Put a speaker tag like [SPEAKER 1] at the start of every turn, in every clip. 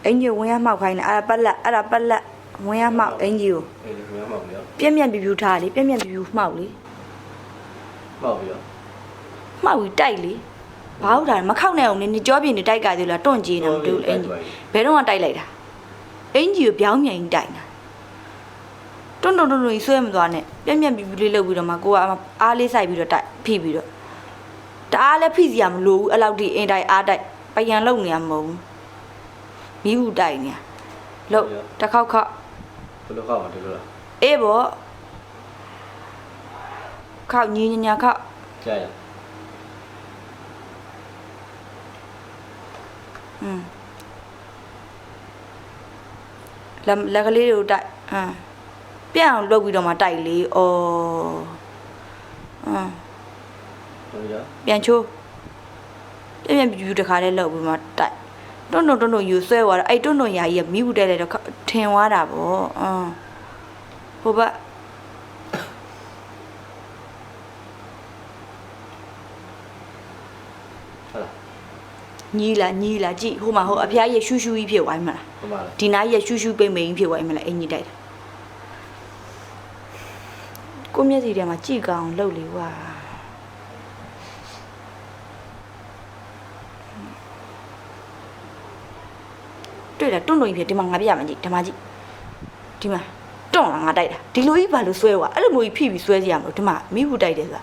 [SPEAKER 1] အင်ကြီးဝင်ရမှောက်ခိုင်းတယ်အဲ့ဒါပတ်လက်ဝင်ရမှောက်အင်ကြီးကိုပြက်ပြူထားလေပြက်ပြူမှောက်လေမှောက်ပြီးတိုက်လေဘာဟုတ်တာမခောက်နဲ့အောင်နေကြောပြင်းနေတိုက်ကြသေးလားတွန့်ကြီးနေမတူအင်ကြီးဘယ်တော့မှတိုက်လိုက်တာအင်ကြီးကိုပြောင်းမြန်ကြီးတိုက်တာတွန့်ကြီးဆွဲမသွားနဲ့ပြက်ပြူလေးလုပ်ပြီးတော့မှကိုကအားလေးစိုက်ပြီးတော့တိုက်ဖိပြီးတော့တအားလည်းဖိစီရမလို့ဘူးအဲ့လောက်ဒီအင်တိုက်အားတိုက်ပယံလုံနေရမဟုတ်ဘူးမီးဘူးတိုက်နေလို့တစ်ခေါက်ဘယ်လိုခေါက်အောင်ဒီလိုလားအေးပေါ့ခေါက်ညီညာခေါက်ကြာရလက်ကလေးတွေကိုတိုက်ပြန်အောင်လုပ်ပြီးတော့မှတိုက်လေဩပြန်ချိုးပြန်ပြူတခါလေးလုပ်ပြီးမှတိုက်တွန်းယူဆွဲသွားတာအဲ့တွန်းရာကြီးကမီးဘူးတဲလိုက်တော့ထင်သွားတာပေါ့ဟိုဘက်ညီလာကြည့်ဟိုမှာဟိုအဖျားရဲ့ရှူးကြီးဖြစ်သွားပြီမလားဒီနားရဲ့ရှူးပိတ်မိန်ဖြစ်သွားပြီမလားအင်ကြီးတိုက်တာကိုမျက်စီထဲမှာကြည့်ကောင်းလှုပ်လေကွာတွေ့လားတွန့်ကြီးဖြစ်ဒီမှာငါပြရမယ်ကြည့်ဓမ္မကြည့်ဒီမှာတွန့်လားငါတိုက်တာဒီလိုကြီးဘာလို့ဆွဲွာအဲ့လိုမျိုးကြီးဖိပြီးဆွဲစီရမလို့ဒီမှာမိဘူးတိုက်တယ်ဆိုတာ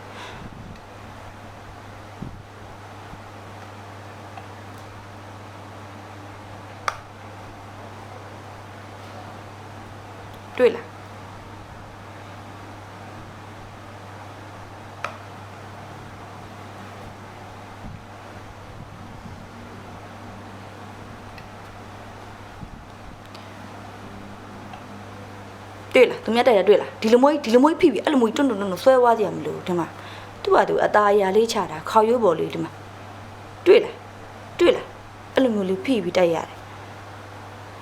[SPEAKER 1] တွေ့လားတွေ့လားသူမြတ်တိုက်တာတွေ့လားဒီလိုမျိုးဖိပြီးအဲ့လိုမျိုးတွန့်ဆွဲသွားစီရမလို့ဒီမှာသူ့ဟာသူအသားအရာလေးချတာခေါရွေးပေါ်လေးဒီမှာတွေ့လားအဲ့လိုမျိုးလေးဖိပြီးတိုက်ရတယ်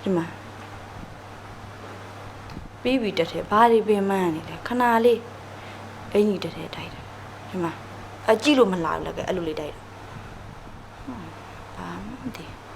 [SPEAKER 1] ဒီမှာပြီးတက်တယ်ဘာတွေပင်မန်းနေလဲခဏလေးအင်ကြီးတက်တိုက်တယ်ဒီမှာအကြည့်လို့မလာဘူးလည်းကဲအဲ့လိုလေးတိုက်တယ်ဘာမှမသိဘူး